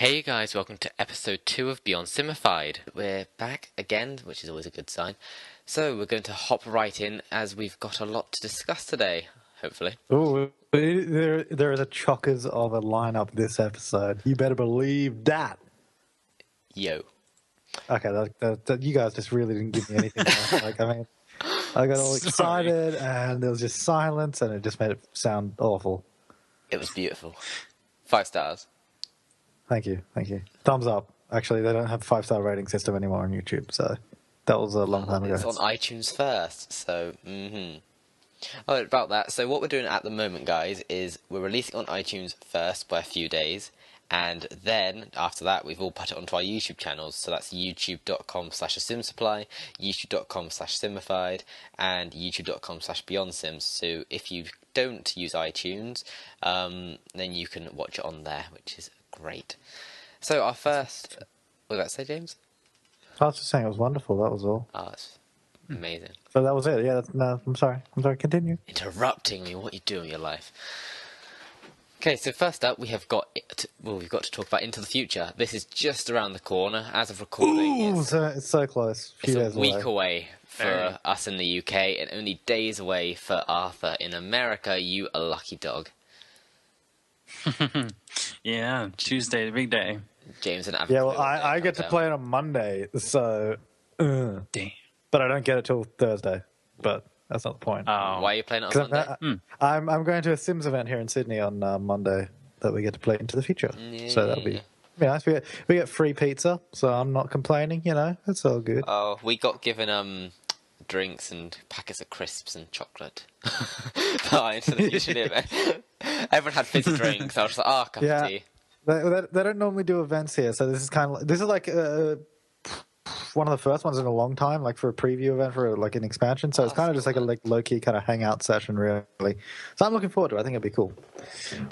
Hey you guys, welcome to episode 2 of Beyond Simified. We're back again, which is always a good sign. So we're going to hop right in as we've got a lot to discuss today, hopefully. Oh, there are the chockers of a lineup this episode. You better believe that. Yo. Okay, you guys just really didn't give me anything. I got all excited and there was just silence and it just made it sound awful. It was beautiful. 5 stars. Thank you. Thumbs up. Actually, they don't have 5-star rating system anymore on YouTube, so that was a long time ago. It's on iTunes first, so Oh, about that, so what we're doing at the moment, guys, is we're releasing on iTunes first by a few days, and then, after that, we've all put it onto our YouTube channels, so that's youtube.com/TheSimSupply, youtube.com/Simified, and youtube.com/BeyondSims, so if you don't use iTunes, then you can watch it on there, which is great. So our first... What did that say, James? I was just saying it was wonderful, that was all. Oh, it's amazing. So that was it, yeah, no, I'm sorry, continue. Interrupting me, what you do in your life. Okay, so first up, we've got to talk about Into the Future. This is just around the corner. As of recording, it's so close. It's a week away for us in the UK, and only days away for Arthur in America. You a lucky dog. Yeah, Tuesday, the big day. James and yeah, well, I get to play it on Monday, so... Damn. But I don't get it till Thursday. But that's not the point. Why are you playing it on Monday? I'm going to a Sims event here in Sydney on Monday that we get to play Into the Future. Yeah. So that'll be nice. We get free pizza, so I'm not complaining. You know, it's all good. Oh, we got given drinks and packets of crisps and chocolate. Into the Future event. Everyone had fizzy drinks. I was like, oh, cup of tea. They don't normally do events here, so this is like one of the first ones in a long time, like for a preview event for like an expansion. So it's kind of just like a low-key kind of hangout session, really. So I'm looking forward to it. I think it'd be cool.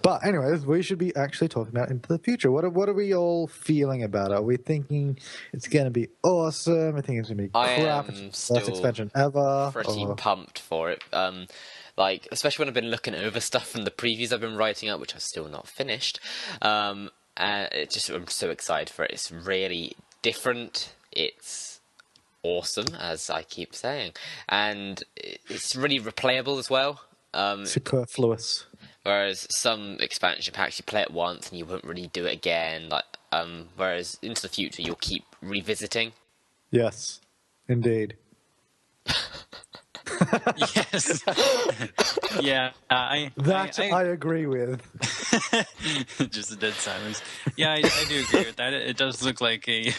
But anyways, we should be actually talking about Into the Future. What are we all feeling about it? Are we thinking it's going to be awesome? I think it's going to be crap. It's the best expansion ever. Pretty pumped for it. Like, especially when I've been looking over stuff from the previews I've been writing up, which I've still not finished. I'm so excited for it. It's really different. It's awesome, as I keep saying, and it's really replayable as well. Superfluous. Whereas some expansion packs, you play it once and you won't really do it again. Like, whereas Into the Future, you'll keep revisiting. Yes, indeed. Yes. Yeah, I agree with. Just a dead silence. Yeah, I do agree with that. It does look like a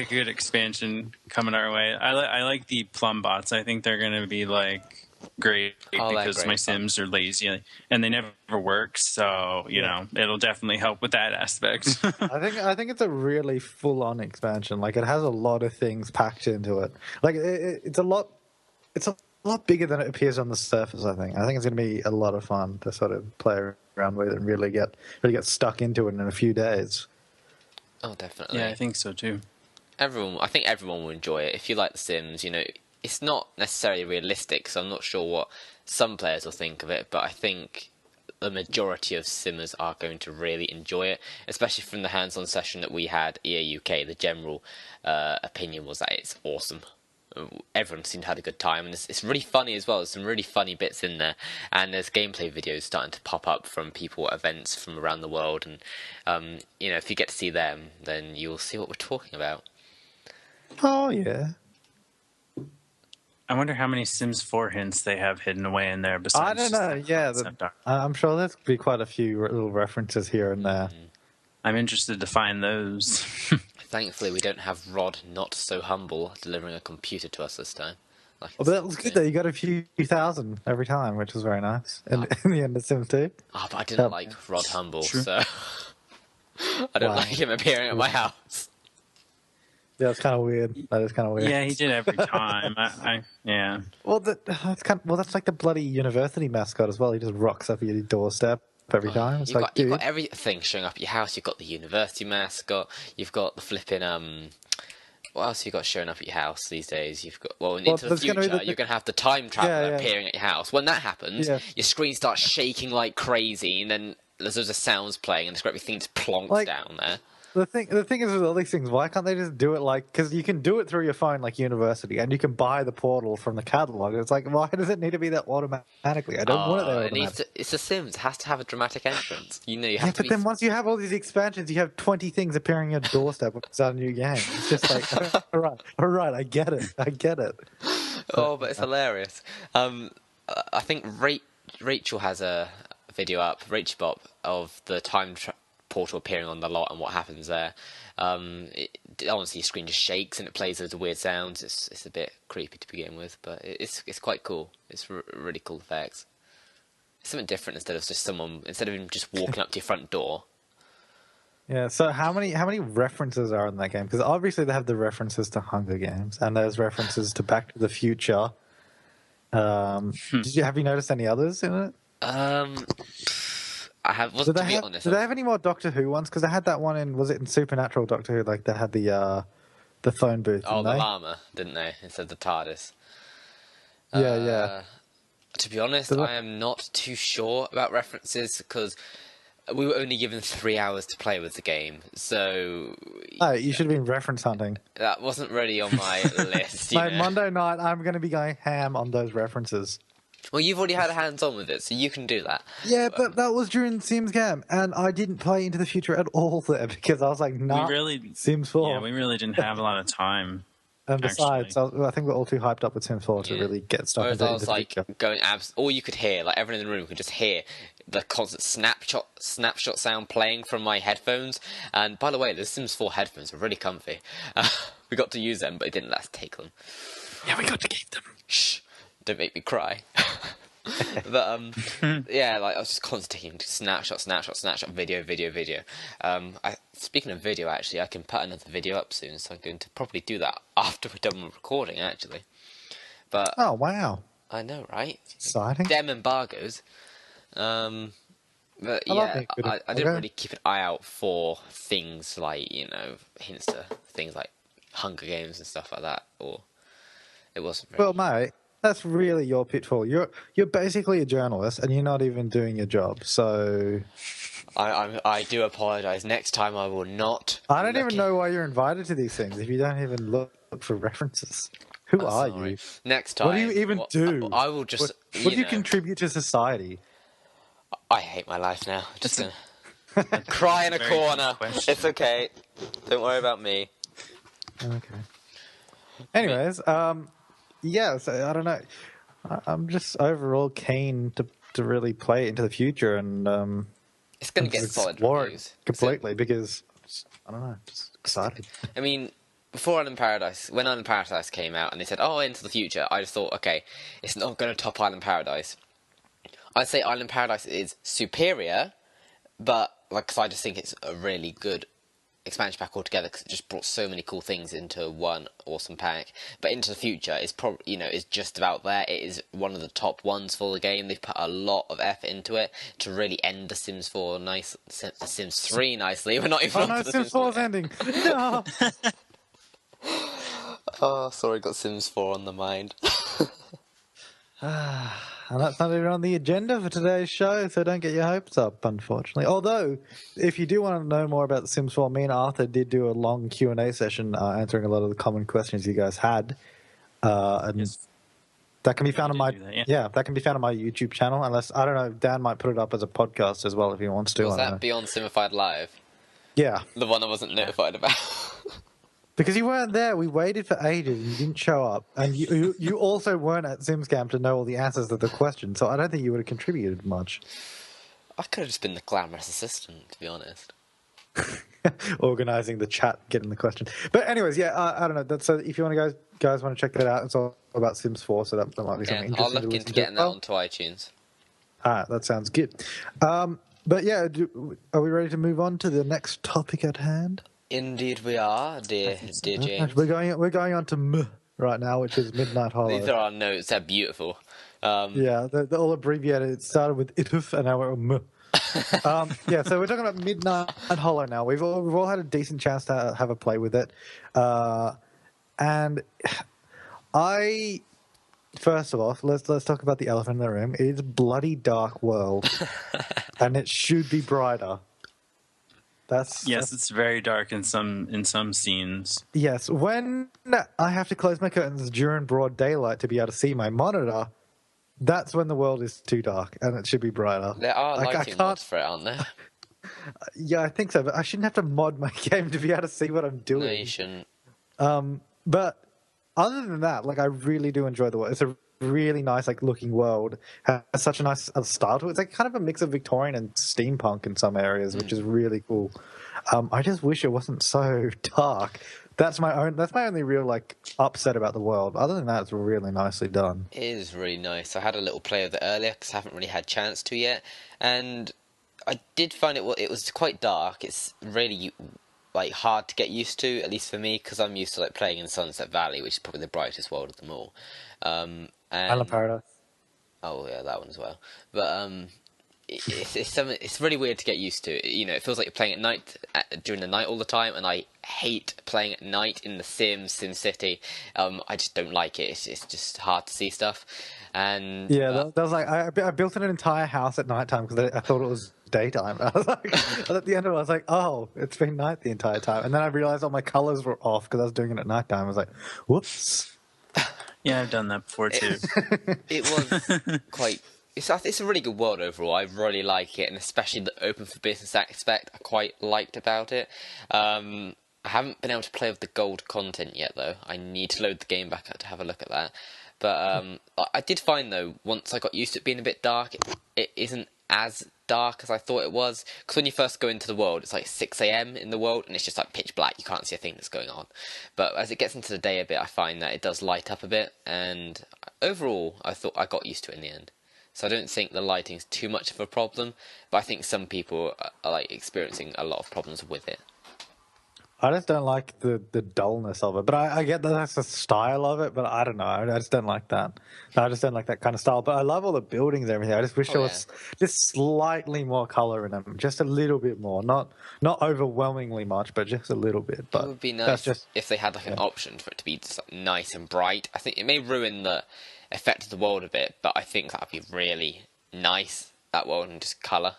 good expansion coming our way. I like the plum bots. I think they're going to be like great because my Sims are lazy and they never work. So you know, it'll definitely help with that aspect. I think it's a really full on expansion. Like it has a lot of things packed into it. Like it's a lot bigger than it appears on the surface. I think it's going to be a lot of fun to sort of play around with and really get stuck into it in a few days. Oh, definitely. Yeah, I think so too. I think everyone will enjoy it. If you like The Sims, you know, it's not necessarily realistic, so I'm not sure what some players will think of it, but I think the majority of Simmers are going to really enjoy it, especially from the hands-on session that we had EA UK. The general opinion was that it's awesome. Everyone seemed to have a good time, and it's really funny as well. There's some really funny bits in there, and there's gameplay videos starting to pop up from people at events from around the world, and you know, if you get to see them, then you'll see what we're talking about. Oh yeah. I wonder how many Sims 4 hints they have hidden away in there. Besides, I don't know. Yeah, I'm sure there's be quite a few little references here and there. I'm interested to find those. Thankfully, we don't have Rod Not So Humble delivering a computer to us this time. But that was good though. You got a few thousand every time, which was very nice. In the end of Sims 2. Oh, but I didn't like Rod Humble, so I don't like him appearing at my house. Yeah, it's kind of weird. That is kind of weird. Yeah, he did every time. Yeah. Well, that's like the bloody university mascot as well. He just rocks up at your doorstep every time. It's you've got everything showing up at your house. You've got the university mascot. You've got the flipping what else have you got showing up at your house these days? You've got Into the Future. You're going to have the time traveler appearing at your house. When that happens, your screen starts shaking like crazy, and then there's loads of sounds playing, and everything just plonks Like- down there. The thing is with all these things, why can't they just do it like, because you can do it through your phone like University, and you can buy the portal from the catalog. It's like, why does it need to be that automatically? I don't want it there automatically. It's The Sims. It has to have a dramatic entrance. You know, you have Yeah, to but be. then once you have all these expansions, you have 20 things appearing on your doorstep when it's a new game. It's just like, all right, I get it. Oh, but it's hilarious. I think Rachel has a video up, Rachel Bop, of the portal appearing on the lot and what happens there. Honestly, your screen just shakes and it plays those weird sounds. It's a bit creepy to begin with, but it's quite cool. It's really cool effects. It's something different instead of him just walking up to your front door. Yeah. So how many references are in that game? Because obviously they have the references to Hunger Games and there's references to Back to the Future. Have you noticed any others in it? I wasn't, to be honest. Did they have any more Doctor Who ones? Because they had that one was it in Supernatural Doctor Who? Like they had the phone booth. Oh, the they? llama, didn't they? Instead of the TARDIS. Yeah. To be honest, I am not too sure about references because we were only given 3 hours to play with the game, so. Oh, you should have been reference hunting. That wasn't really on my list. Like Monday night, I'm going to be going ham on those references. Well, you've already had a hands-on with it, so you can do that. Yeah, but that was during Sims Cam, and I didn't play Into the Future at all there because I was like, nah, Sims 4. Yeah, we really didn't have a lot of time. And besides, I think we're all too hyped up with Sims 4 to really get stuff Whereas into I was the like future. going all you could hear, like everyone in the room could just hear the constant snapshot sound playing from my headphones. And by the way, the Sims 4 headphones are really comfy. We got to use them, but it didn't let us take them. Yeah, we got to keep them. Shh! Don't make me cry. But yeah, like I was just constantly snapshot, video. Speaking of video, actually, I can put another video up soon, so I'm going to probably do that after we're done with recording, actually. But oh wow, I know, right? Exciting. Dem embargoes. But yeah, I didn't really keep an eye out for things like hints to things like Hunger Games and stuff like that, or it wasn't. Well, mate. That's really your pitfall. You're basically a journalist, and you're not even doing your job. So, I do apologise. Next time, I will not. I don't even know why you're invited to these things if you don't even look for references. Who are you? Next time, what do you even do? I will just. What do you contribute to society? I hate my life now. Just gonna cry in a corner. It's okay. Don't worry about me. Okay. Anyways, yeah, so I don't know. I'm just overall keen to really play it into the future and it's going to get solid reviews completely because I don't know, just excited. I mean, before Island Paradise, when Island Paradise came out and they said, "Oh, Into the Future," I just thought, okay, it's not going to top Island Paradise. I'd say Island Paradise is superior, but cause I just think it's a really good expansion pack altogether because it just brought so many cool things into one awesome pack. But Into the Future is probably is just about there. It is one of the top ones for the game. They've put a lot of effort into it to really end the Sims 4 the Sims 3 nicely. We're not even on to the Sims 4's ending. No. Oh, sorry, got Sims 4 on the mind. And that's not even on the agenda for today's show, so don't get your hopes up, unfortunately. Although, if you do want to know more about The Sims 4, me and Arthur did do a long Q&A session answering a lot of the common questions you guys had. And yes. That can be found on my that can be found on my YouTube channel. Unless I don't know, Dan might put it up as a podcast as well if he wants to. Was that Beyond Simified Live? Yeah, the one I wasn't notified about. Because you weren't there, we waited for ages and you didn't show up. And you also weren't at SimsCamp to know all the answers to the questions, so I don't think you would have contributed much. I could have just been the glamorous assistant, to be honest. Organising the chat, getting the question. But anyways, yeah, I don't know. So if you want to guys want to check that out, it's all about Sims 4, so that might be something interesting. I'll look into getting that onto iTunes. That sounds good. But yeah, are we ready to move on to the next topic at hand? Indeed we are, dear James. We're going on to right now, which is Midnight Hollow. These are our notes. They're beautiful. Yeah, they're all abbreviated. It started with ituf and now we're yeah, so we're talking about Midnight Hollow now. We've all had a decent chance to have a play with it, and I first of all, let's talk about the elephant in the room. It's a bloody dark world, and it should be brighter. Yes, it's very dark in some scenes. Yes, when I have to close my curtains during broad daylight to be able to see my monitor, that's when the world is too dark, and it should be brighter. There are lighting mods for it, aren't there? Yeah, I think so, but I shouldn't have to mod my game to be able to see what I'm doing. No, you shouldn't. But other than that, like, I really do enjoy the world. It's a really nice, like, looking world. Has such a nice style to it. It's like kind of a mix of Victorian and steampunk in some areas, which is really cool. I just wish it wasn't so dark. That's my only real, like, upset about the world. Other than that, it's really nicely done. It is really nice. I had a little play of it earlier because I haven't really had a chance to yet, and I did find it was quite dark. It's really like hard to get used to, at least for me, because I'm used to like playing in Sunset Valley, which is probably the brightest world of them all. And Island Paradise. Oh yeah, that one as well. But it's really weird to get used to. You know, it feels like you're playing at night during the night all the time, and I hate playing at night in the SimCity. I just don't like it. It's just hard to see stuff. And yeah, that was like I built an entire house at nighttime because I thought it was daytime. I was like, at the end of it, I was like, oh, it's been night the entire time, and then I realized all my colors were off because I was doing it at nighttime. I was like, whoops. Yeah, I've done that before too. It was quite. It's a really good world overall. I really like it, and especially the open for business aspect I quite liked about it. I haven't been able to play with the gold content yet, though. I need to load the game back up to have a look at that. But I did find, though, once I got used to it being a bit dark, it isn't as dark as I thought it was. Because when you first go into the world, it's like 6 a.m. in the world, and it's just like pitch black. You can't see a thing that's going on. But as it gets into the day a bit, I find that it does light up a bit. And overall, I thought I got used to it in the end. So I don't think the lighting's too much of a problem, but I think some people are like experiencing a lot of problems with it. I just don't like the dullness of it. But I get that that's the style of it, but I don't know. I just don't like that. I just don't like that kind of style. But I love all the buildings and everything. I just wish there was just slightly more color in them. Just a little bit more. Not overwhelmingly much, but just a little bit. But it would be nice if they had like an option for it to be just like nice and bright. I think it may ruin the effect of the world a bit, but I think that would be really nice, that world, and just colour.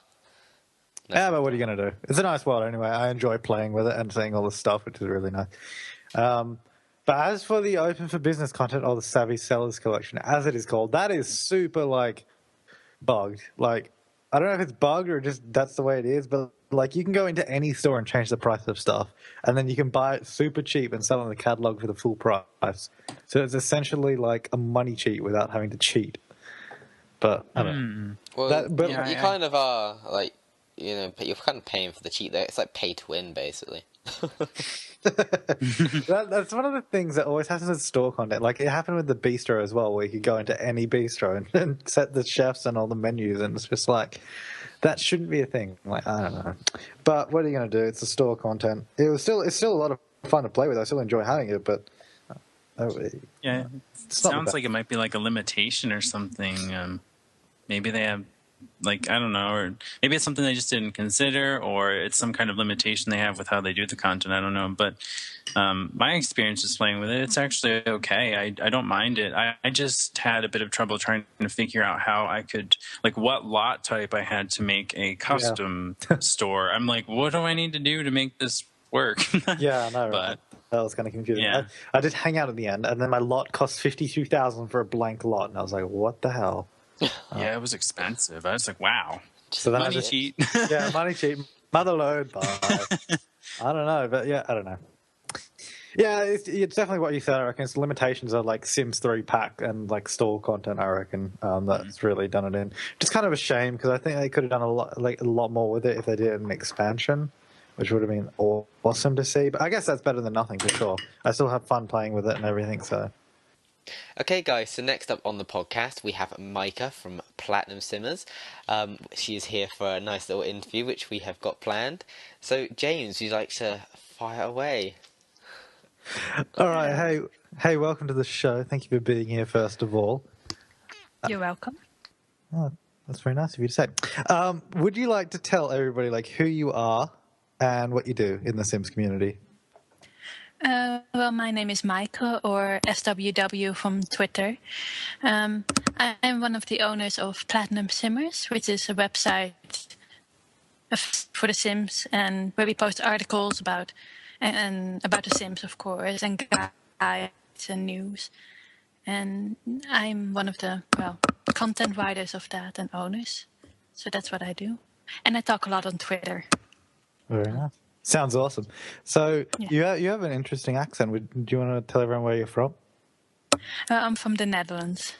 Yeah, but what are you going to do? It's a nice world anyway. I enjoy playing with it and seeing all this stuff, which is really nice. But as for the open for business content, or the Savvy Sellers Collection, as it is called, that is super, like, bugged. Like, I don't know if it's bugged or just that's the way it is, but, like, you can go into any store and change the price of stuff, and then you can buy it super cheap and sell it in the catalog for the full price. So it's essentially like a money cheat without having to cheat. But I don't know. Well, you kind of are, like, you know, you're kind of paying for the cheat there. It's like pay to win, basically. That's one of the things that always happens with store content. Like, it happened with the bistro as well, where you could go into any bistro and set the chefs and all the menus, and it's just like, that shouldn't be a thing. Like, I don't know. But what are you going to do? It's the store content. It's still a lot of fun to play with. I still enjoy having it, but yeah, it sounds like it might be like a limitation or something. Maybe they have, like, I don't know, or maybe it's something they just didn't consider, or it's some kind of limitation they have with how they do the content. I don't know, but my experience is playing with it. It's actually okay. I don't mind it. I just had a bit of trouble trying to figure out how I could, like, what lot type I had to make a custom store. I'm like, what do I need to do to make this work? Yeah, I know, right? That was kind of confusing. Yeah. I did hang out at the end, and then my lot cost $52,000 for a blank lot, and I was like, what the hell? Yeah, it was expensive. I was like, wow. So then money cheat. Yeah, money cheat. Mother load. Bye. I don't know, but yeah, I don't know. Yeah, it's definitely what you said. I reckon it's limitations of like Sims 3 pack and like store content. I reckon that's really done it in. Just kind of a shame because I think they could have done a lot more with it if they did an expansion, which would have been awesome to see. But I guess that's better than nothing for sure. I still have fun playing with it and everything. So. Okay, guys, so next up on the podcast, we have Maaike from Platinum Simmers. She is here for a nice little interview, which we have got planned. So, James, would you like to fire away? All right. Hey, welcome to the show. Thank you for being here, first of all. You're welcome. Oh, that's very nice of you to say. Would you like to tell everybody, like, who you are and what you do in the Sims community? Well, my name is Maaike, or SWW from Twitter. I'm one of the owners of Platinum Simmers, which is a website for The Sims, and where we post articles about about The Sims, of course, and guides and news. And I'm one of the content writers of that and owners. So that's what I do, and I talk a lot on Twitter. Very nice. Sounds awesome. So Yeah. you have an interesting accent. Do you want to tell everyone where you're from? I'm from the Netherlands.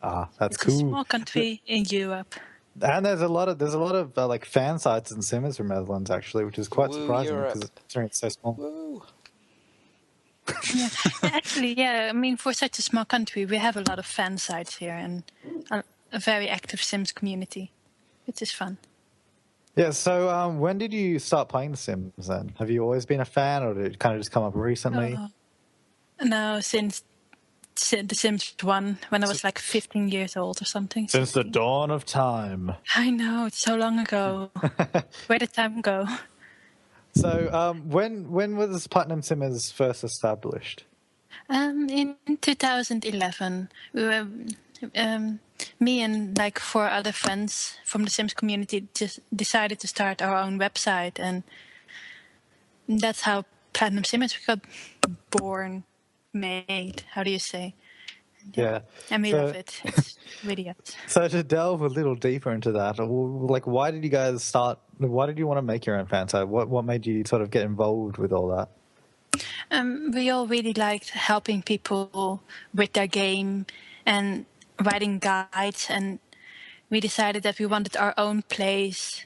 Ah, that's It's cool. a small country in Europe. And there's a lot of like fan sites and simmers from Netherlands actually, which is quite Woo, surprising Europe. because it's so small. Woo. Yeah. Actually, yeah. I mean, for such a small country, we have a lot of fan sites here and a very active Sims community, which is fun. Yeah. So when did you start playing The Sims? Then have you always been a fan, or did it kind of just come up recently? No, since The Sims 1, when I was like 15 years old or something. Since the dawn of time. I know, it's so long ago. Where did time go? So when was Platinum Simmers first established? In 2011, we were, me and like 4 other friends from the Sims community just decided to start our own website, and that's how Platinum Simmers got born, made. How do you say? Yeah. And we love it. It's really good. So to delve a little deeper into that, like, why did you guys start? Why did you want to make your own fan site? What made you sort of get involved with all that? We all really liked helping people with their game and writing guides, and we decided that we wanted our own place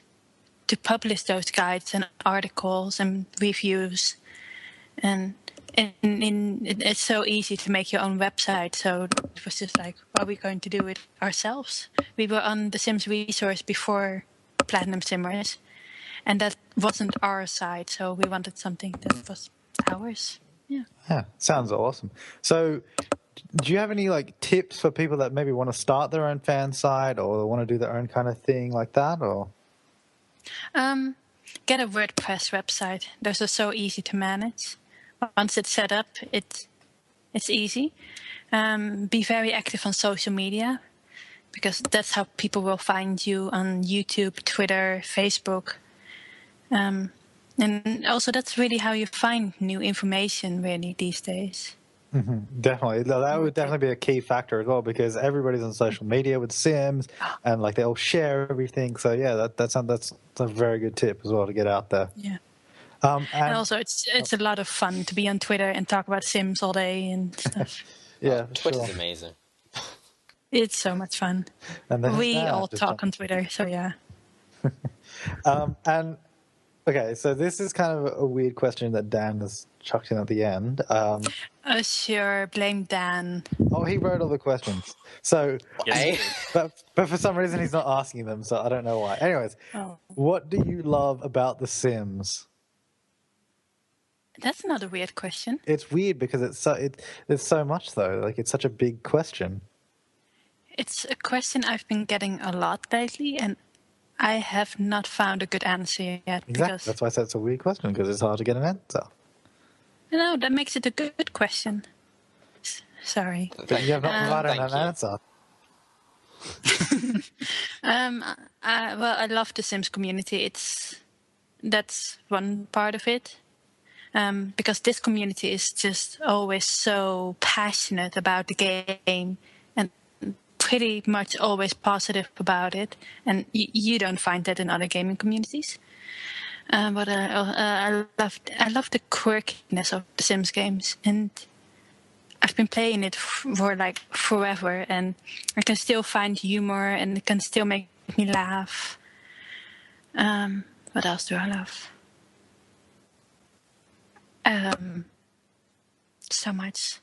to publish those guides and articles and reviews. And it's so easy to make your own website, so it was just like, well, we're going to do it ourselves. We were on the Sims resource before Platinum Simmers, and that wasn't our site, so we wanted something that was ours. Yeah, sounds awesome. So do you have any like tips for people that maybe want to start their own fan site or want to do their own kind of thing like that? Or Get a WordPress website. Those are so easy to manage. Once it's set up, it's easy. Be very active on social media, because that's how people will find you on YouTube, Twitter, Facebook. And also that's really how you find new information really these days. definitely, that would definitely be a key factor as well, because everybody's on social media with Sims and like they all share everything. So yeah, that's a very good tip as well to get out there. Yeah. And also it's a lot of fun to be on Twitter and talk about Sims all day and stuff. yeah, for Twitter's sure. amazing. It's so much fun. And then We all talk on Twitter, so yeah. And okay, so this is kind of a weird question that Dan has chucked in at the end. Sure, blame Dan. Oh, he wrote all the questions. So, Hey. but for some reason he's not asking them, so I don't know why. Anyways, what do you love about The Sims? That's not a weird question. It's weird because there's so much though. Like it's such a big question. It's a question I've been getting a lot lately, and I have not found a good answer yet. Exactly. Because That's why I said it's a weird question, because it's hard to get an answer. no, that makes it a good question. Sorry. But you have not provided thank an you. answer. Well, I love the Sims community. That's one part of it. Because this community is just always so passionate about the game and pretty much always positive about it. And you don't find that in other gaming communities. But I love the quirkiness of the Sims games, and I've been playing it for like forever, and I can still find humor, and it can still make me laugh. What else do I love? So much.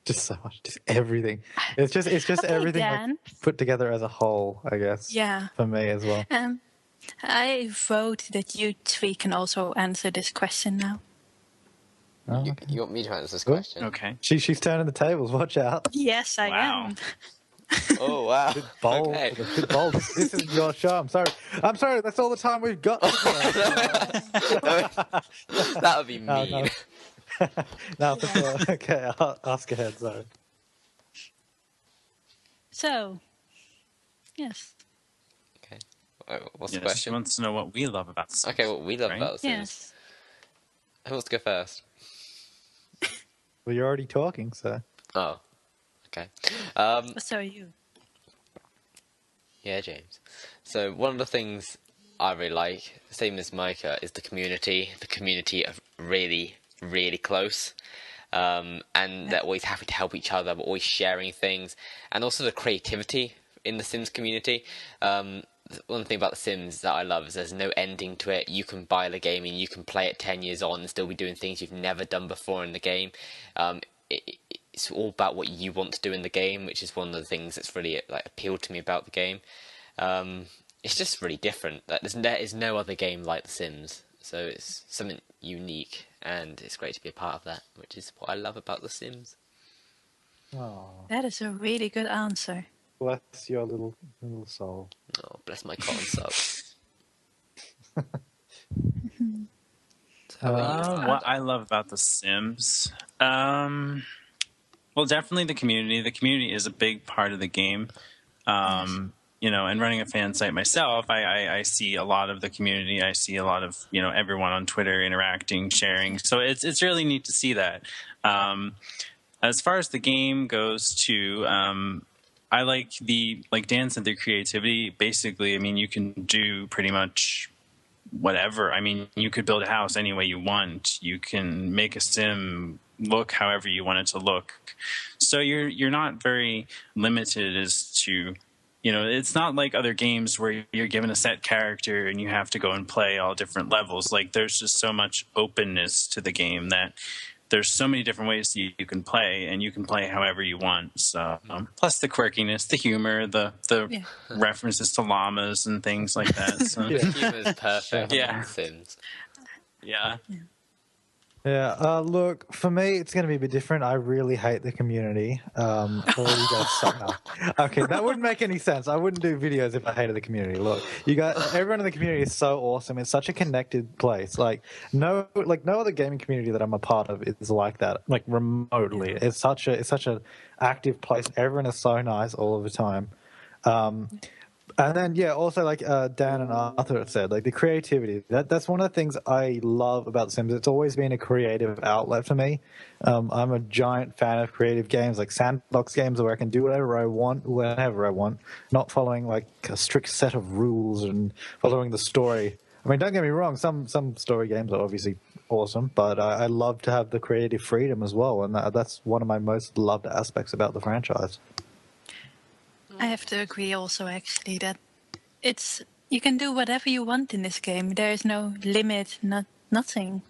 Just so much, just everything. It's just Okay, everything like, Dan. put together as a whole, I guess. Yeah. For me as well. I vote that you three can also answer this question now. Oh, You, okay. you want me to answer this Cool. question? Okay. She's turning the tables. Watch out. Yes, I Wow. am. Oh wow. Bold. Okay. A bit bold. This is your show. I'm sorry. That's all the time we've got. That would be Oh, mean. Now, okay, I'll ask ahead. Sorry. So, yes. Okay. What's the Yes, she question? wants to know what we love about Sims. Okay, what we love right? about The Sims. Yes. Who wants to go first? Well, you're already talking, so. Oh, okay. So are you. Yeah, James. So one of the things I really like, same as Maaike, is the community. The community are really, really close. And they're always happy to help each other. We're always sharing things. And also the creativity in the Sims community. One thing about The Sims that I love is there's no ending to it. You can buy the game and you can play it 10 years on and still be doing things you've never done before in the game. It's all about what you want to do in the game, which is one of the things that's really like appealed to me about the game. It's just really different. Like, there is no other game like The Sims, so it's something unique, and it's great to be a part of that, which is what I love about The Sims. Oh, That is a really good answer. bless your little soul. Oh, bless my cotton socks. What I love about The Sims, well, definitely the community. The community is a big part of the game. You know, and running a fan site myself, I see a lot of the community. I see a lot of, you know, everyone on Twitter interacting, sharing. So it's really neat to see that. As far as the game goes, too, I like Dan said, the creativity. Basically, I mean, you can do pretty much whatever. I mean, you could build a house any way you want. You can make a sim look however you want it to look. So you're not very limited as to, you know, it's not like other games where you're given a set character and you have to go and play all different levels. Like, there's just so much openness to the game that there's so many different ways you can play, and you can play however you want. So, plus the quirkiness, the humor, the references to llamas and things like that. So. The humor is perfect. Yeah. In Sims. Yeah. Yeah, look, for me, it's going to be a bit different. I really hate the community. All you guys suck. No. Okay, that wouldn't make any sense. I wouldn't do videos if I hated the community. Look, you guys, everyone in the community is so awesome. It's such a connected place. Like no other gaming community that I'm a part of is like that. Like remotely, it's such a active place. Everyone is so nice all of the time. And then, also like Dan and Arthur have said, like the creativity. That's one of the things I love about The Sims. It's always been a creative outlet for me. I'm a giant fan of creative games, like sandbox games where I can do whatever I want, whenever I want, not following like a strict set of rules and following the story. I mean, don't get me wrong, some story games are obviously awesome, but I love to have the creative freedom as well, and that's one of my most loved aspects about the franchise. I have to agree also, actually, that you can do whatever you want in this game. There is no limit, nothing.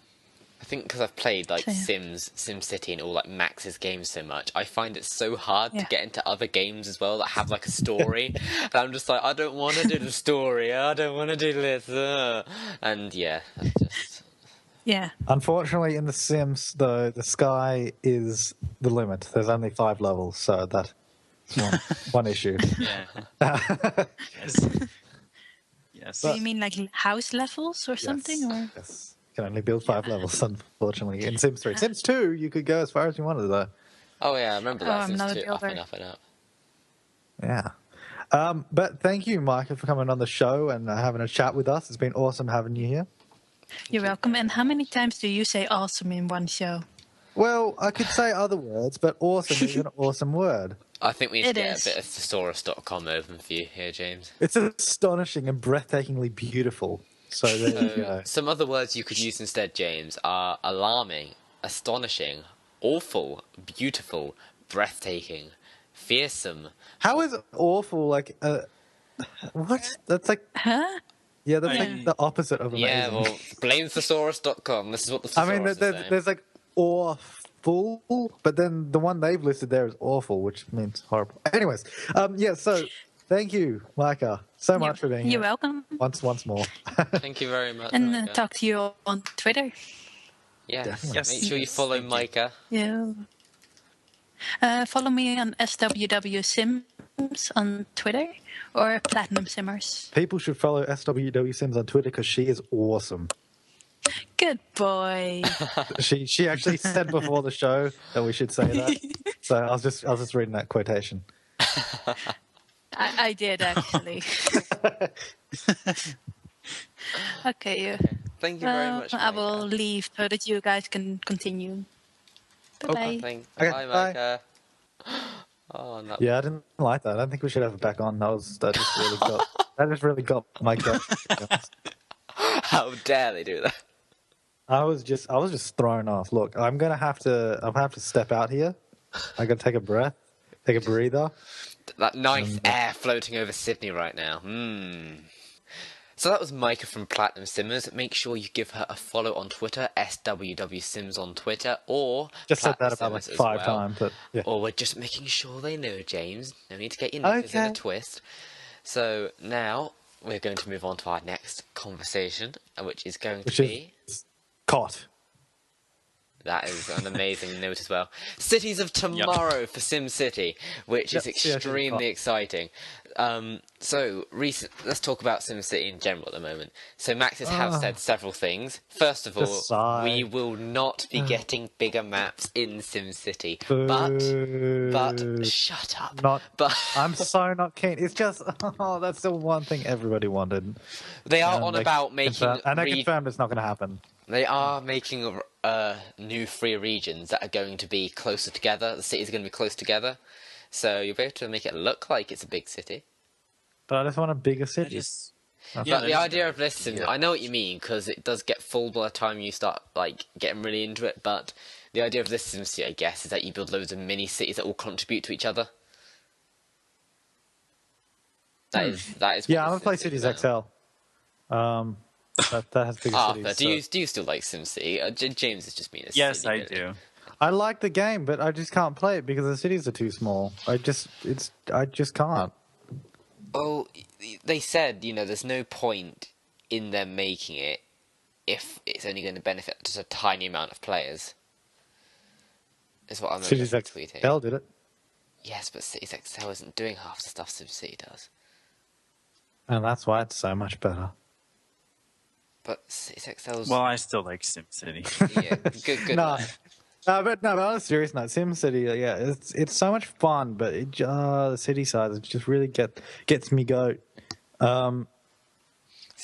I think because I've played like Sims, SimCity, and all like Max's games so much, I find it so hard to get into other games as well that have like a story. And I'm just like, I don't want to do the story. I don't want to do this. And that's just. Yeah. Unfortunately, in The Sims, the sky is the limit. There's only 5 levels, so that's one issue. Yeah. Yes. Do you mean like house levels or something? Or? Yes. You can only build 5 levels, unfortunately. In Sims 3. Sims 2, you could go as far as you wanted, though. Oh, yeah, I remember that. I'm Sims not a 2, up builder. and up and up. Yeah. But thank you, Maaike, for coming on the show and having a chat with us. It's been awesome having you here. You're welcome. And how many times do you say awesome in one show? Well, I could say other words, but awesome is an awesome word. I think we need to It get is. a bit of thesaurus.com open for you here, James. It's astonishing and breathtakingly beautiful. So there you go. Some other words you could use instead, James, are alarming, astonishing, awful, beautiful, breathtaking, fearsome. How is awful like what? That's like Huh? yeah, that's like the opposite of amazing. Yeah, well, blame thesaurus.com. This is what the thesaurus I mean, is saying. there's like awful, but then the one they've listed there is awful, which means horrible. Anyways, so thank you, Maaike, so much for being You're here. welcome. Once more. Thank you very much, And Maaike. talk to you on Twitter. Yes. Definitely. Yes. Make sure you follow Maaike. Yeah. Follow me on SWWSims on Twitter or Platinum Simmers. People should follow SWW Sims on Twitter because she is awesome. Good boy. She actually said before the show that we should say that. So I was just reading that quotation. I did actually. Okay. Thank you very much, I Maaike. will leave so that you guys can continue. Bye bye. Okay, Bye, bye. Maaike. Oh, no. Yeah, I didn't like that. I don't think we should have it back on. That just really got my gut. How dare they do that? I was just thrown off. Look, I'm gonna have to step out here. I gotta take a breath, take a breather. That nice air floating over Sydney right now. So that was Maaike from Platinum Simmers. Make sure you give her a follow on Twitter, SWWSims on Twitter, or Just said Platinum that about like Simmers as 5 well. times. But yeah. Or we're just making sure they know, James. No need to get your knickers in a Okay. twist. So now we're going to move on to our next conversation, which is going to be... Caught. That is an amazing note as well. Cities of Tomorrow for SimCity, which is extremely exciting. Let's talk about SimCity in general at the moment. So Maxes have said several things. First of all, we will not be getting bigger maps in SimCity. But shut up. I'm so not keen. It's just that's the one thing everybody wanted. They are on about making and they confirmed it's not going to happen. They are making new 3 regions that are going to be closer together. The cities are going to be close together. So you'll be able to make it look like it's a big city. But I just want a bigger city. But the idea of this, I know what you mean, because it does get full by the time you start like getting really into it, but the idea of this SimCity, I guess, is that you build loads of mini cities that all contribute to each other. That is. Yeah, I'm going to play Cities XL. That has bigger cities. Do you still like SimCity? James is just being a Yes, silly, I do. I like the game, but I just can't play it because the cities are too small. I just can't. Well, they said, there's no point in them making it if it's only going to benefit just a tiny amount of players. Is what I'm Cities tweeting. XL did it. Yes, but Cities XL isn't doing half the stuff SimCity does. And that's why it's so much better. But Cities XL's... Well, I still like SimCity. Yeah, good. But on a serious note, SimCity, yeah, it's so much fun, but the city side it just really gets me goat. I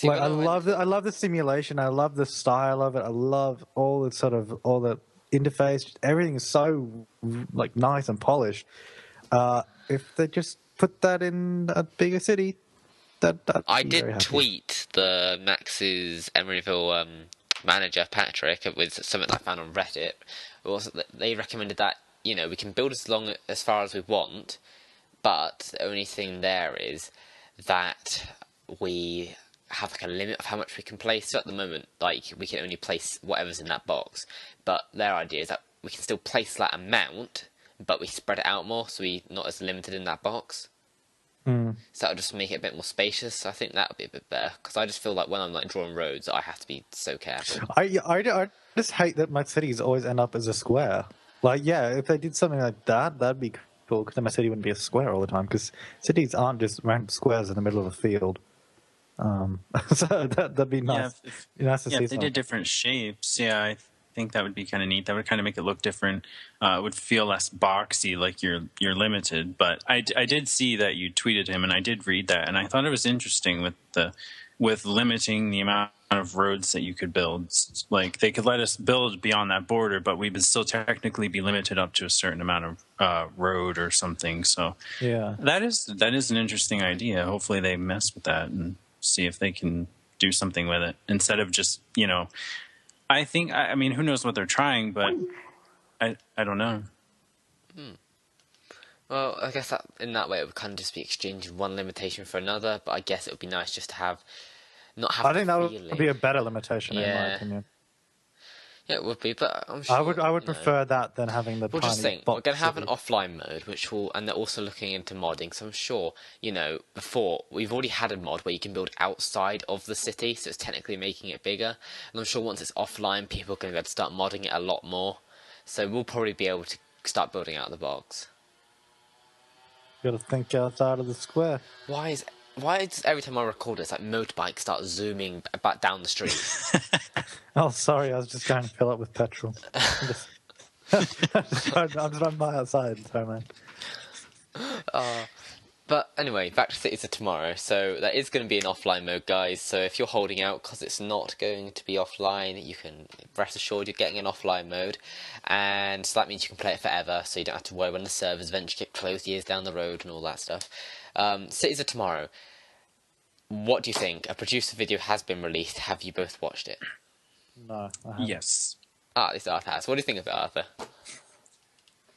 love the simulation. I love the style of it. I love all the interface. Everything is so like nice and polished. If they just put that in a bigger city, I did tweet the Max's Emeryville manager Patrick with something I found on Reddit. They recommended that we can build as far as we want, but the only thing there is that we have like a limit of how much we can place. So at the moment, like we can only place whatever's in that box. But their idea is that we can still place that amount, but we spread it out more, so we're not as limited in that box. So that'll just make it a bit more spacious. I think that would be a bit better, because I just feel like when I'm like drawing roads, I have to be so careful. I just hate that my cities always end up as a square. Like, yeah, if they did something like that, that'd be cool, because then my city wouldn't be a square all the time, because cities aren't just random squares in the middle of a field. So that'd be nice. Nice to see if they did different shapes, I think that would be kind of neat. That would kind of make it look different. It would feel less boxy, like you're limited. But I did see that you tweeted him, and I did read that, and I thought it was interesting with limiting the amount of roads that you could build. Like they could let us build beyond that border, but we would still technically be limited up to a certain amount of road or something. So yeah, that is an interesting idea. Hopefully they mess with that and see if they can do something with it instead of just I mean, who knows what they're trying, but I don't know. Well, I guess that in that way it would kind of just be exchanging one limitation for another, but I guess it would be nice just to not have. I think that would be a better limitation in my opinion. Yeah, it would be, but I'm sure I would prefer that than having the. We'll tiny just think box we're going to have city. an offline mode, and they're also looking into modding. So I'm sure before we've already had a mod where you can build outside of the city, so it's technically making it bigger. And I'm sure once it's offline, people are going to be able to start modding it a lot more. So we'll probably be able to start building out of the box. You got to think outside of the square. Why is Why does every time I record it, it's like motorbikes start zooming back down the street? Oh, sorry, I was just trying to fill up with petrol. I'm just running by outside. Sorry, man. But anyway, back to Cities of Tomorrow. So there is going to be an offline mode, guys. So if you're holding out because it's not going to be offline, you can rest assured you're getting an offline mode. And so that means you can play it forever, so you don't have to worry when the servers eventually get closed years down the road and all that stuff. Cities of Tomorrow. What do you think? A producer video has been released. Have you both watched it? No, I haven't. Yes. At least Arthur has. What do you think of it, Arthur?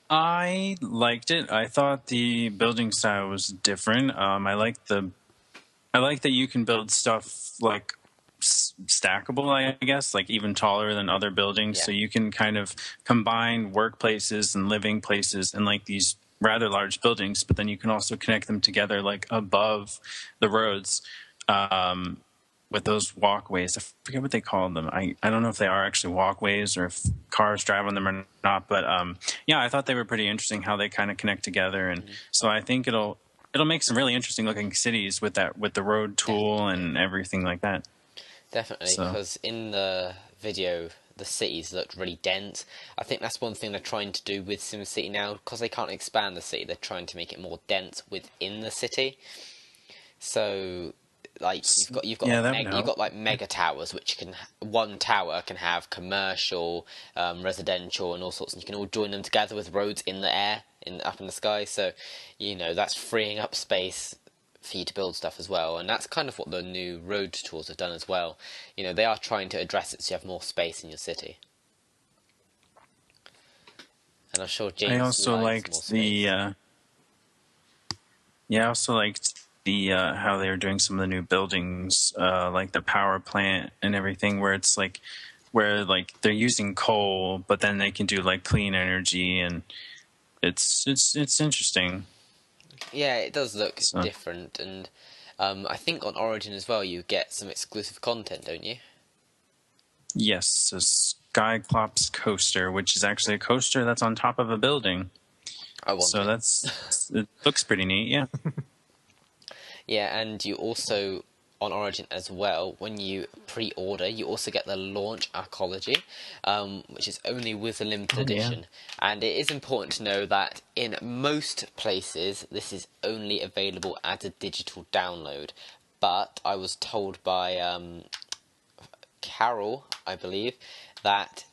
I liked it. I thought the building style was different. I like that you can build stuff like stackable, I guess, like even taller than other buildings. Yeah. So you can kind of combine workplaces and living places in like these rather large buildings, but then you can also connect them together like above the roads. With those walkways, I forget what they call them. I don't know if they are actually walkways or if cars drive on them or not. But yeah, I thought they were pretty interesting how they kind of connect together, and so I think it'll make some really interesting looking cities with the road tool and everything like that. Definitely, because in the video, the cities looked really dense. I think that's one thing they're trying to do with SimCity now, because they can't expand the city. They're trying to make it more dense within the city. So, like you've got like mega towers, which one tower can have commercial, residential, and all sorts, and you can all join them together with roads in the air, up in the sky. So, that's freeing up space for you to build stuff as well, and that's kind of what the new road tools have done as well. They are trying to address it so you have more space in your city. And I'm sure James. I also liked the. I also liked the how they were doing some of the new buildings, like the power plant and everything, where it's like they're using coal, but then they can do like clean energy, and it's interesting. Yeah, it does look different, and I think on Origin as well you get some exclusive content, don't you? Yes, a Skyclops coaster, which is actually a coaster that's on top of a building. It looks pretty neat, yeah. Yeah, and you also, on Origin as well, when you pre-order, you also get the launch archaeology, which is only with the limited edition. Yeah. And it is important to know that in most places, this is only available as a digital download. But I was told by Carol, I believe, that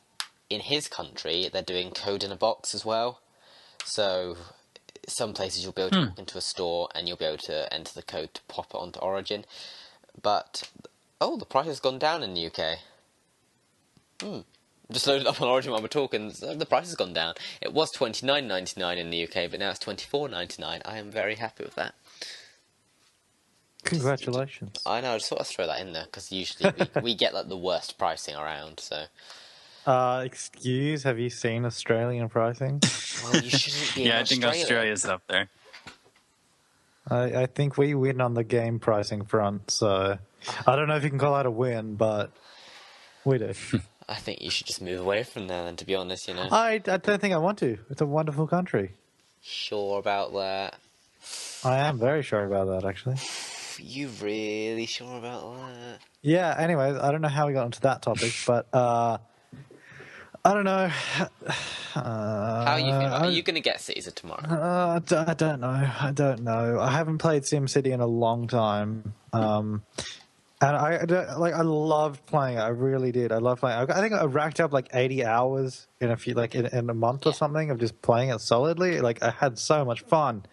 in his country, they're doing code in a box as well. So some places you'll be able to walk into a store and you'll be able to enter the code to pop it onto Origin. But, the price has gone down in the UK. Just loaded up on Origin while we're talking, the price has gone down. It was $29.99 in the UK, but now it's $24.99. I am very happy with that. Congratulations. I know, I just thought I'd throw that in there, because usually we get like the worst pricing around, so... Excuse, have you seen Australian pricing? Well, you shouldn't be in I think Australia's up there. I think we win on the game pricing front, so I don't know if you can call that a win, but we do. I think you should just move away from there, then, to be honest, I don't think I want to. It's a wonderful country. Sure about that? I am very sure about that, actually. You really sure about that? Yeah, anyways, I don't know how we got onto that topic, but I don't know. How are you feeling about it? Are you going to get Cities of Tomorrow? I don't know. I haven't played SimCity in a long time. And I loved playing it. I really did. I love playing it. I think I racked up like 80 hours in a month or something of just playing it solidly. Like, I had so much fun.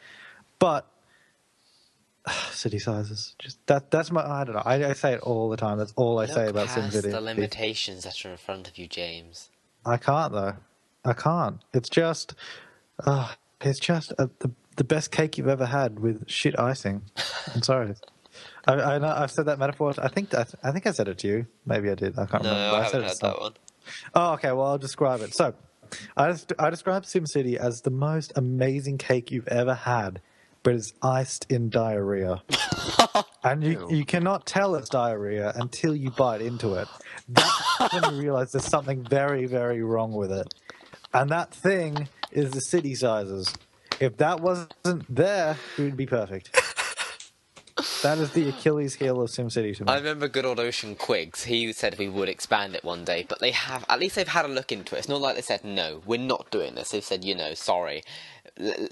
But city sizes, just that's my, I don't know. I say it all the time. That's all I say about SimCity. The limitations that are in front of you, James. I can't though. I can't. It's just the best cake you've ever had with shit icing. I'm sorry. I know I've said that metaphor. I think I said it to you. Maybe I did. I can't remember. I haven't heard that one. Oh, okay. Well, I'll describe it. So, I describe SimCity as the most amazing cake you've ever had, but it's iced in diarrhea. And you cannot tell it's diarrhea until you bite into it. That's when you realize there's something very, very wrong with it. And that thing is the city sizes. If that wasn't there, it would be perfect. That is the Achilles heel of SimCity to me. I remember good old Ocean Quigs. He said we would expand it one day, but at least they've had a look into it. It's not like they said, no, we're not doing this. They've said, sorry,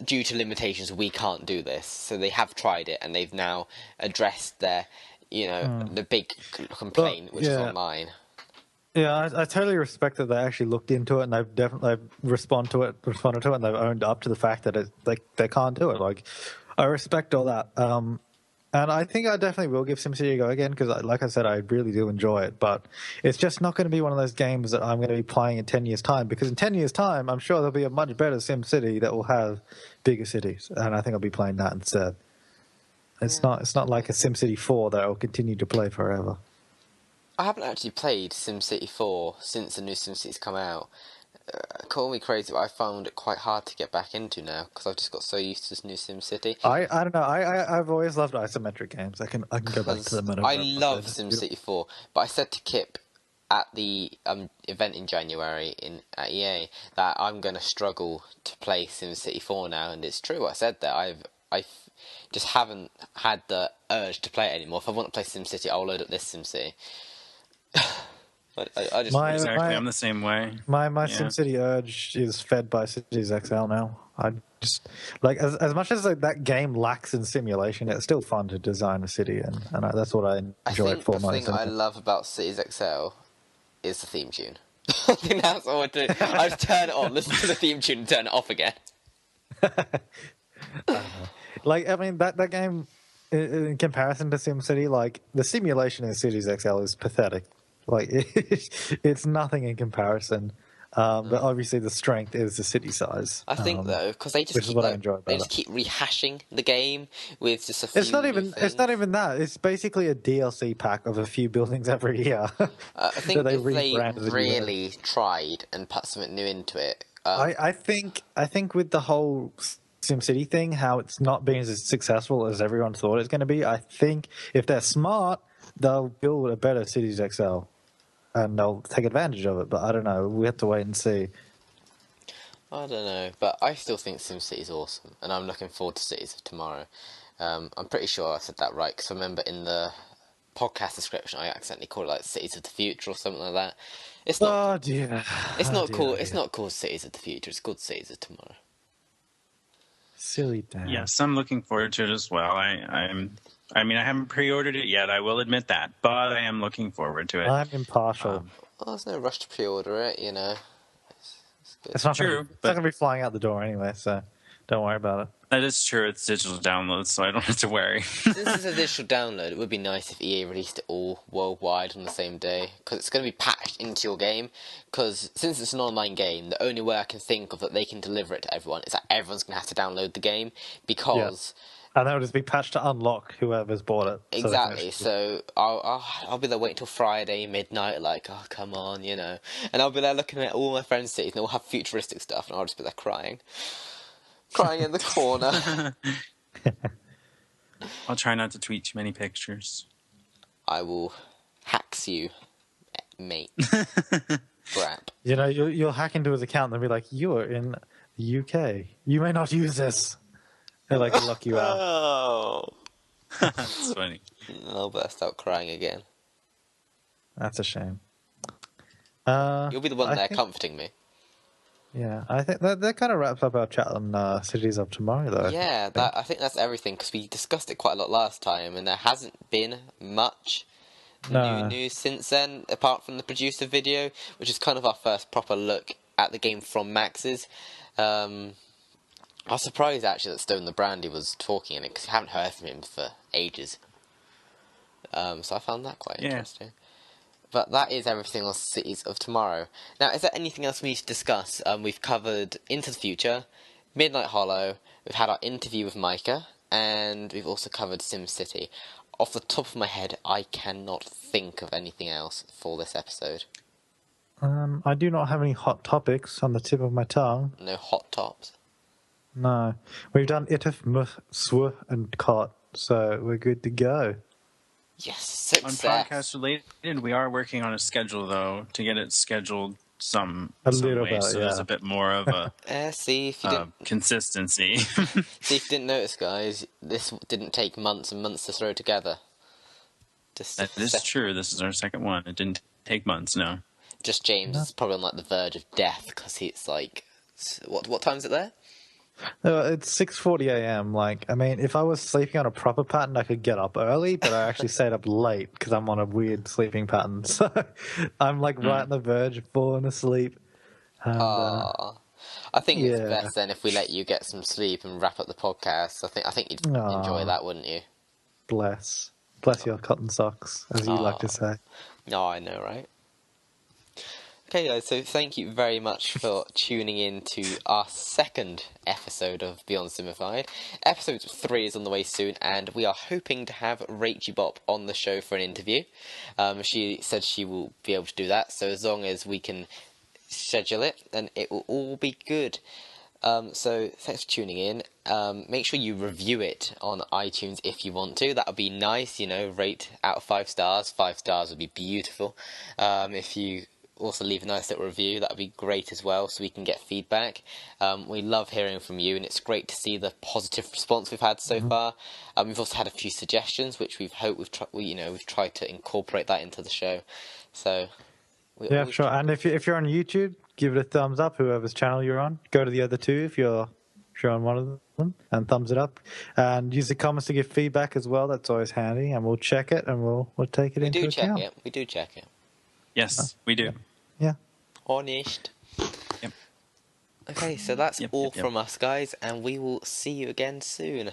due to limitations, we can't do this. So they have tried it, and they've now addressed their, the big complaint, which is online. Yeah, I totally respect that they actually looked into it, and they've responded to it, and they've owned up to the fact that they can't do it. Like, I respect all that. And I think I definitely will give SimCity a go again because, like I said, I really do enjoy it. But it's just not going to be one of those games that I'm going to be playing in 10 years' time, because in 10 years' time, I'm sure there'll be a much better SimCity that will have bigger cities, and I think I'll be playing that instead. It's not like a SimCity 4 that I'll continue to play forever. I haven't actually played SimCity 4 since the new SimCity's come out. Call me crazy, but I found it quite hard to get back into now because I've just got so used to this new SimCity. I don't know. I've always loved isometric games. I can go back to them. I love SimCity 4, but I said to Kip at the event in January at EA that I'm going to struggle to play SimCity 4 now, and it's true. I said that I just haven't had the urge to play it anymore. If I want to play SimCity, I'll load up this SimCity. I just I'm the same way. My SimCity urge is fed by Cities XL now. I just like as much as that game lacks in simulation, it's still fun to design a city, and that's what I enjoy it for. The thing I love about Cities XL is the theme tune. I think that's all I do. I just turn it on, listen to the theme tune, and turn it off again. That game, in comparison to SimCity, like the simulation in Cities XL is pathetic. Like it's nothing in comparison, but obviously the strength is the city size. I think though, because they just keep rehashing the game with just a few. It's not even that. It's basically a DLC pack of a few buildings every year. I think if they really tried and put something new into it. I think with the whole SimCity thing, how it's not being as successful as everyone thought it's going to be. I think if they're smart, they'll build a better Cities XL. And they'll take advantage of it, but I don't know. We have to wait and see. I don't know, but I still think SimCity is awesome, and I'm looking forward to Cities of Tomorrow. I'm pretty sure I said that right, because I remember in the podcast description I accidentally called it like Cities of the Future or something like that. It's not. Oh dear. It's not called. It's not called Cities of the Future. It's called Cities of Tomorrow. Silly damn. Yes, I'm looking forward to it as well. I mean, I haven't pre-ordered it yet. I will admit that, but I am looking forward to it. I'm impartial. There's no rush to pre-order it, It's not true. It's not going to be flying out the door anyway, so don't worry about it. That is true. It's digital download, so I don't have to worry. Since it's a digital download, it would be nice if EA released it all worldwide on the same day, because it's going to be patched into your game. Because since it's an online game, the only way I can think of that they can deliver it to everyone is that everyone's going to have to download the game, because. Yeah. And that would just be patched to unlock whoever's bought it. Exactly. So I'll be there waiting till Friday midnight, like, oh come on, and I'll be there looking at all my friends' cities, and they'll have futuristic stuff, and I'll just be there crying in the corner. I'll try not to tweet too many pictures. I will hack you, mate. Crap. You'll hack into his account and they'll be like, "You are in the UK. You may not use this." They lock you out. Oh, that's funny. I'll burst out crying again. That's a shame. You'll be the one there comforting me. Yeah, I think that kind of wraps up our chat on Cities of Tomorrow, though. Yeah, I think that's everything, because we discussed it quite a lot last time, and there hasn't been much new news since then, apart from the producer video, which is kind of our first proper look at the game from Max's. I was surprised, actually, that Stone the Brandy was talking in it, because I haven't heard from him for ages. So I found that quite interesting. But that is everything on Cities of Tomorrow. Now, is there anything else we need to discuss? We've covered Into the Future, Midnight Hollow, we've had our interview with Maaike, and we've also covered SimCity. Off the top of my head, I cannot think of anything else for this episode. I do not have any hot topics on the tip of my tongue. No hot tops? No. We've done Itif, Muth, Sw, and Cot, so we're good to go. Yes, success. On podcast related, we are working on a schedule, though, to get it scheduled some little way, bit, so there's yeah. a bit more of a See if you didn't consistency. see if you didn't notice, guys. This didn't take months and months to throw together. That is true. This is our second one. It didn't take months, no. Just James is probably on like the verge of death because it's like, what time is it there? It's 6:40 a.m. Like, I mean, if I was sleeping on a proper pattern, I could get up early, but I actually stayed up late because I'm on a weird sleeping pattern. So I'm like right on the verge of falling asleep. And, I think it's yeah. best then if we let you get some sleep and wrap up the podcast. I think you'd enjoy that, wouldn't you? Bless your cotton socks, as you like to say. Oh, I know, right? Okay, guys, so thank you very much for tuning in to our second episode of Beyond Simified. Episode 3 is on the way soon, and we are hoping to have Rachie Bop on the show for an interview. She said she will be able to do that, so as long as we can schedule it, then it will all be good. So thanks for tuning in. Make sure you review it on iTunes if you want to. That would be nice, rate out of 5 stars. 5 stars would be beautiful. If you also leave a nice little review, that would be great as well, so we can get feedback. We love hearing from you, and it's great to see the positive response we've had so far. We've also had a few suggestions, which we've tried to incorporate that into the show. So Sure. And if you're on YouTube, give it a thumbs up. Whoever's channel you're on, go to the other two if you're on one of them, and thumbs it up. And use the comments to give feedback as well. That's always handy, and we'll check it and we'll take it into account. We do check it. Yes, we do. Yeah. Honest. Yep. Okay, so that's all from us, guys, and we will see you again soon.